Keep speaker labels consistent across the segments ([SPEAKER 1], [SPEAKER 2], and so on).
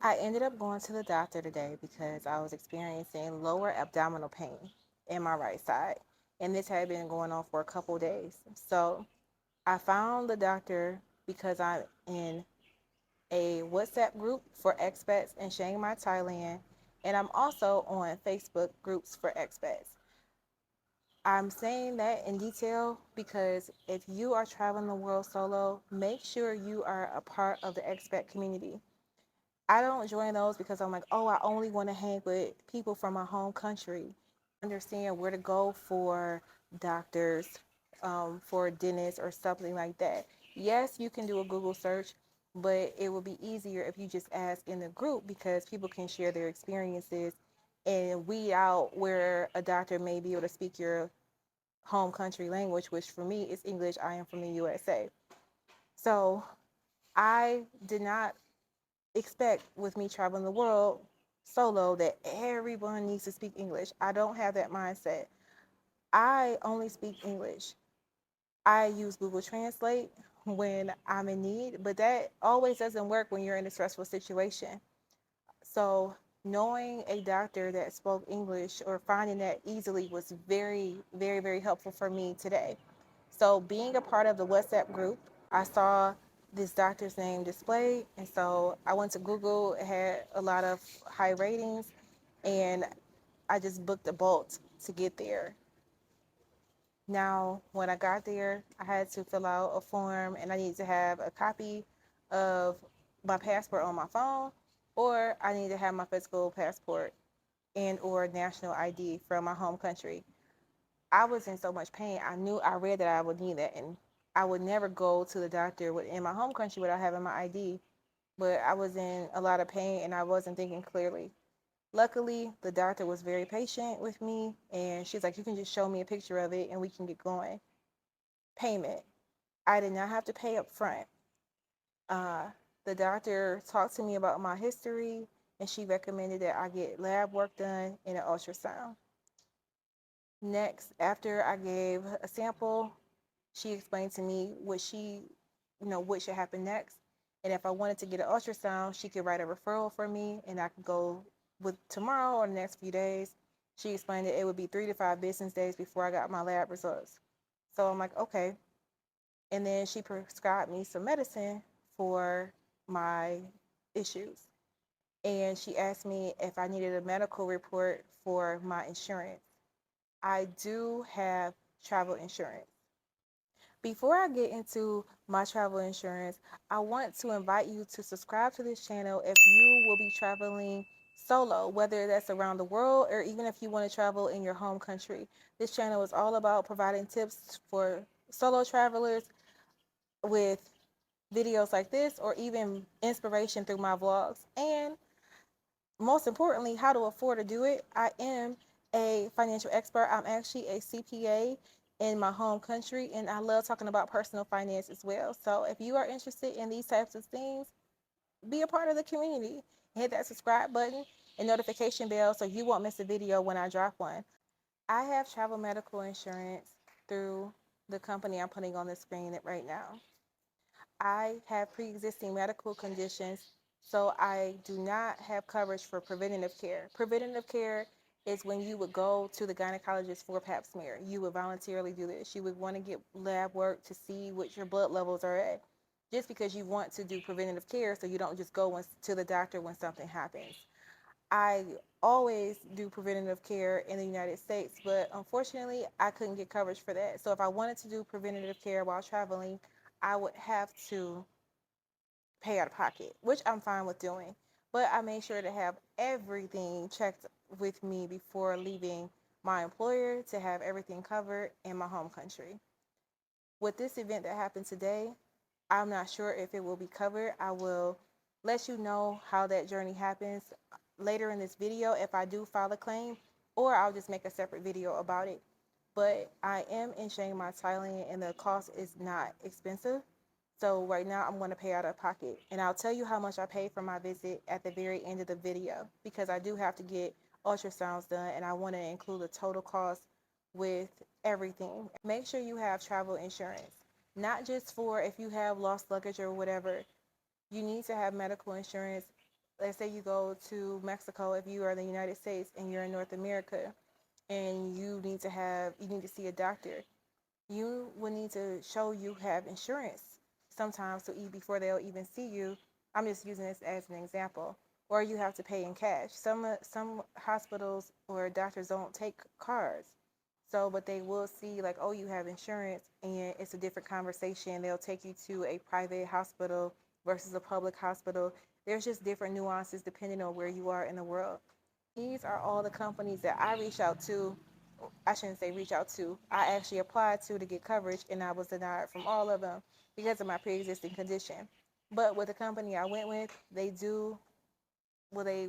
[SPEAKER 1] I ended up going to the doctor today because I was experiencing lower abdominal pain in my right side. And this had been going on for a couple days. So I found the doctor because I'm in a WhatsApp group for expats in Chiang Mai, Thailand. And I'm also on Facebook groups for expats. I'm saying that in detail because if you are traveling the world solo, make sure you are a part of the expat community. I don't join those because I'm like, oh, I only want to hang with people from my home country. Understand where to go for doctors, for dentists, or something like that. Yes, you can do a Google search, but it will be easier if you just ask in the group because people can share their experiences and weed out where a doctor may be able to speak your home country language, which for me is English. I am from the USA. So I did not expect with me traveling the world solo that everyone needs to speak English. I don't have that mindset. I only speak English. I use Google Translate when I'm in need, but that always doesn't work when you're in a stressful situation. So, knowing a doctor that spoke English or finding that easily was very, very, very helpful for me today. So, being a part of the WhatsApp group, I saw this doctor's name displayed. And so I went to Google, it had a lot of high ratings, and I just booked a bolt to get there. Now, when I got there, I had to fill out a form and I needed to have a copy of my passport on my phone, or I need to have my physical passport and or national ID from my home country. I was in so much pain. I read that I would need that, and I would never go to the doctor in my home country without having my ID. But I was in a lot of pain and I wasn't thinking clearly. Luckily, the doctor was very patient with me, and she's like, "You can just show me a picture of it, and we can get going." Payment. I did not have to pay up front. Uh, the doctor talked to me about my history, and she recommended that I get lab work done and an ultrasound. Next, after I gave a sample, she explained to me what should happen next. And if I wanted to get an ultrasound, she could write a referral for me and I could go with tomorrow or the next few days. She explained that it would be 3 to 5 business days before I got my lab results. So I'm like, okay. And then she prescribed me some medicine for my issues. And she asked me if I needed a medical report for my insurance. I do have travel insurance. Before I get into my travel insurance, I want to invite you to subscribe to this channel if you will be traveling solo, whether that's around the world or even if you want to travel in your home country. This channel is all about providing tips for solo travelers with videos like this or even inspiration through my vlogs. And most importantly, how to afford to do it. I am a financial expert. I'm actually a CPA in my home country, and I love talking about personal finance as well. So if you are interested in these types of things, be a part of the community. Hit that subscribe button and notification bell so you won't miss a video when I drop one. I have travel medical insurance through the company I'm putting on the screen right now. I have pre-existing medical conditions, so I do not have coverage for preventative care. Preventative care is when you would go to the gynecologist for a pap smear. You would voluntarily do this. You would want to get lab work to see what your blood levels are at, just because you want to do preventative care so you don't just go to the doctor when something happens. I always do preventative care in the United States, but unfortunately, I couldn't get coverage for that. So if I wanted to do preventative care while traveling, I would have to pay out of pocket, which I'm fine with doing. But I made sure to have everything checked with me before leaving my employer to have everything covered in my home country. With this event that happened today, I'm not sure if it will be covered. I will let you know how that journey happens later in this video if I do file a claim, or I'll just make a separate video about it. But I am in Chiang Mai, Thailand, and the cost is not expensive. So right now I'm going to pay out of pocket. And I'll tell you how much I paid for my visit at the very end of the video because I do have to get ultrasounds done and I want to include the total cost with everything. Make sure you have travel insurance, not just for if you have lost luggage or whatever. You need to have medical insurance Let's say you go to Mexico, if you are in the United States and you're in North America, and you need to see a doctor, you will need to show you have insurance sometimes to eat before they'll even see you. I'm just using this as an example. Or you have to pay in cash. Some hospitals or doctors don't take cards. So, but they will see like, oh, you have insurance, and it's a different conversation. They'll take you to a private hospital versus a public hospital. There's just different nuances depending on where you are in the world. These are all the companies that I reach out to. I shouldn't say reach out to. I actually applied to get coverage, and I was denied from all of them because of my pre-existing condition. But with the company I went with, they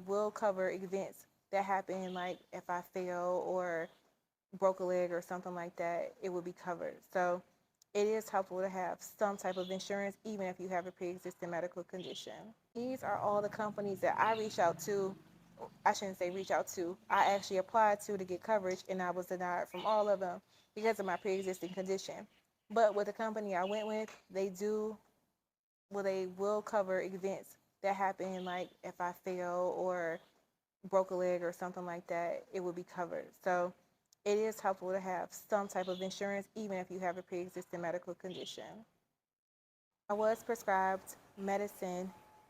[SPEAKER 1] will cover events that happen, like if I fell or broke a leg or something like that, it would be covered. So it is helpful to have some type of insurance, even if you have a pre-existing medical condition. These are all the companies that I reach out to. I shouldn't say reach out to. I actually applied to get coverage, and I was denied from all of them because of my pre-existing condition. But with the company I went with, they will cover events that happen, like if I fell or broke a leg or something like that, it would be covered. So it is helpful to have some type of insurance, even if you have a pre-existing medical condition. I was prescribed medicine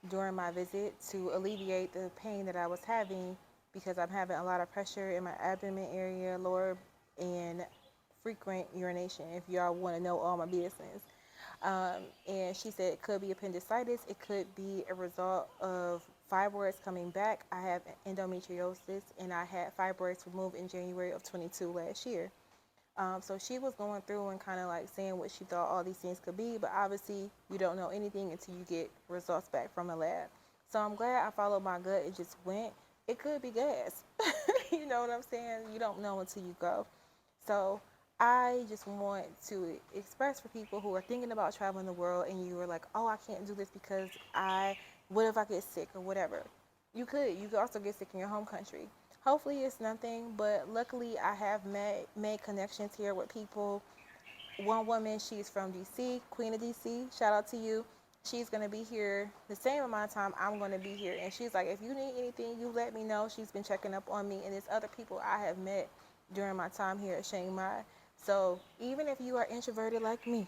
[SPEAKER 1] during my visit to alleviate the pain that I was having because I'm having a lot of pressure in my abdomen area, lower, and frequent urination, if y'all want to know all my business. And she said it could be appendicitis. It could be a result of fibroids coming back. I have endometriosis, and I had fibroids removed in January of 22 last year. So she was going through and kind of like saying what she thought all these things could be, but obviously you don't know anything until you get results back from a lab. So I'm glad I followed my gut and just went. It could be gas. You know what I'm saying? You don't know until you go. So I just want to express for people who are thinking about traveling the world, and you are like, oh, I can't do this because what if I get sick or whatever? You could also get sick in your home country. Hopefully it's nothing, but luckily I have made connections here with people. One woman, she's from DC, Queen of DC. Shout out to you. She's gonna be here the same amount of time I'm gonna be here, and she's like, if you need anything, you let me know. She's been checking up on me, and there's other people I have met during my time here at Chiang Mai. So even if you are introverted like me,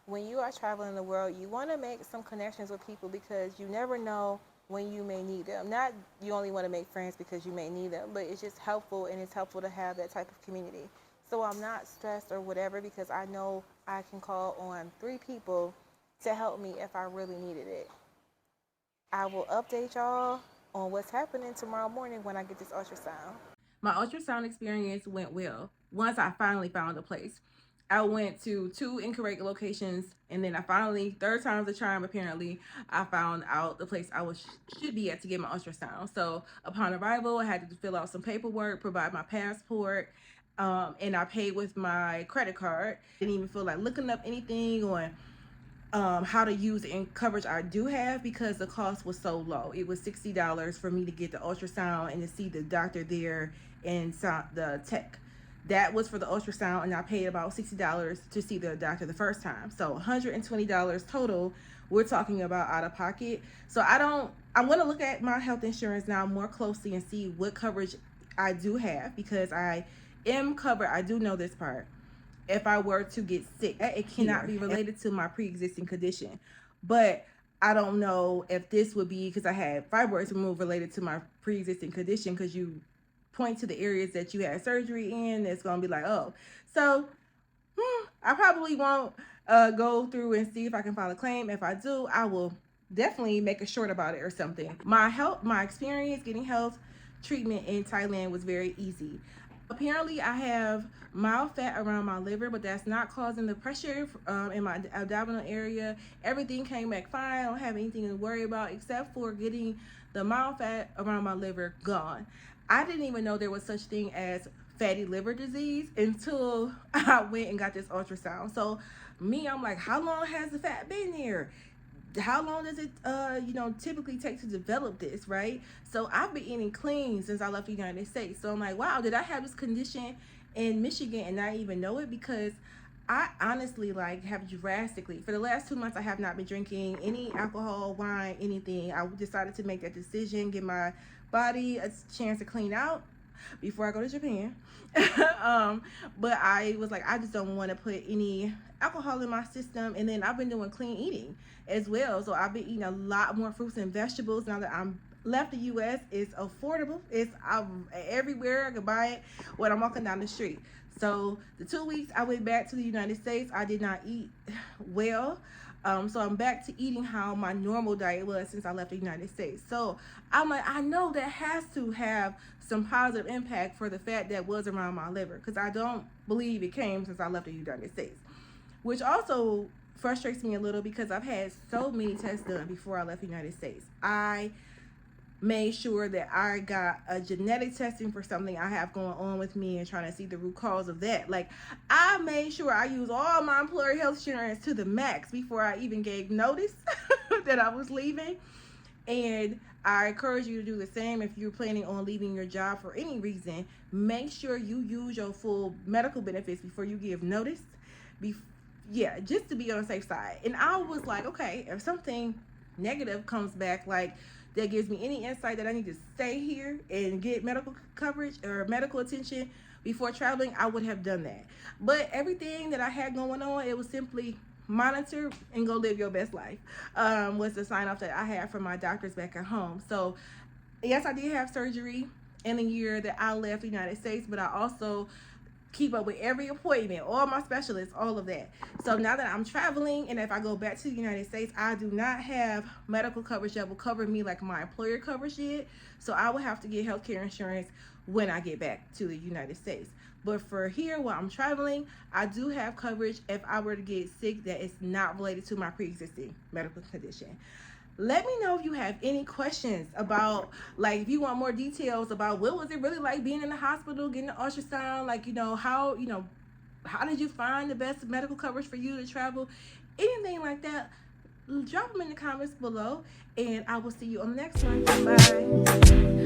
[SPEAKER 1] when you are traveling the world, you want to make some connections with people because you never know when you may need them. Not you only want to make friends because you may need them, but it's just helpful, and it's helpful to have that type of community. So I'm not stressed or whatever because I know I can call on 3 people to help me if I really needed it. I will update y'all on what's happening tomorrow morning when I get this ultrasound. My ultrasound experience went well once I finally found a place. I went to 2 incorrect locations, and then I finally, third time's the charm apparently, I found out the place I should be at to get my ultrasound. So upon arrival, I had to fill out some paperwork, provide my passport, and I paid with my credit card. Didn't even feel like looking up anything on how to use the coverage I do have because the cost was so low. It was $60 for me to get the ultrasound and to see the doctor there and the tech. That was for the ultrasound, and I paid about $60 to see the doctor the first time. So $120 total. We're talking about out of pocket. So I'm going to look at my health insurance now more closely and see what coverage I do have because I am covered. I do know this part. If I were to get sick, it cannot be related to my pre-existing condition. But I don't know if this would be because I had fibroids removed related to my pre-existing condition, because you point to the areas that you had surgery in. It's going to be like, oh. So I probably won't go through and see if I can file a claim. If I do, I will definitely make a short about it or something. My experience getting health treatment in Thailand was very easy. Apparently, I have mild fat around my liver, but that's not causing the pressure in my abdominal area. Everything came back fine. I don't have anything to worry about except for getting the mild fat around my liver gone. I didn't even know there was such thing as fatty liver disease until I went and got this ultrasound. So I'm like, how long has the fat been here? How long does it typically take to develop this, right? So I've been eating clean since I left the United States. So I'm like, wow, did I have this condition in Michigan and not even know it? Because I honestly like have drastically for the last 2 months. I have not been drinking any alcohol, wine, anything. I decided to make that decision, give my body a chance to clean out before I go to Japan. um, but I was like, I just don't want to put any alcohol in my system. And then I've been doing clean eating as well. So I've been eating a lot more fruits and vegetables now that I'm left the U.S. It's affordable. It's everywhere. I can buy it when I'm walking down the street. So the 2 weeks I went back to the United States, I did not eat well. So I'm back to eating how my normal diet was since I left the United States. So I'm like, I know that has to have some positive impact for the fat that was around my liver, because I don't believe it came since I left the United States, which also frustrates me a little because I've had so many tests done before I left the United States. I made sure that I got a genetic testing for something I have going on with me and trying to see the root cause of that. Like, I made sure I used all my employer health insurance to the max before I even gave notice that I was leaving. And I encourage you to do the same if you're planning on leaving your job for any reason. Make sure you use your full medical benefits before you give notice. Yeah, just to be on the safe side. And I was like, okay, if something negative comes back, like that gives me any insight that I need to stay here and get medical coverage or medical attention before traveling, I would have done that. But everything that I had going on, it was simply monitor and go live your best life, was the sign off that I had from my doctors back at home. So yes, I did have surgery in the year that I left the United States, but I also keep up with every appointment, all my specialists, all of that. So now that I'm traveling, and if I go back to the United States, I do not have medical coverage that will cover me like my employer coverage did. So I will have to get healthcare insurance when I get back to the United States. But for here, while I'm traveling, I do have coverage if I were to get sick that is not related to my pre-existing medical condition. Let me know if you have any questions about, like, if you want more details about what was it really like being in the hospital, getting an ultrasound, like, how did you find the best medical coverage for you to travel, anything like that. Drop them in the comments below, and I will see you on the next one. Bye.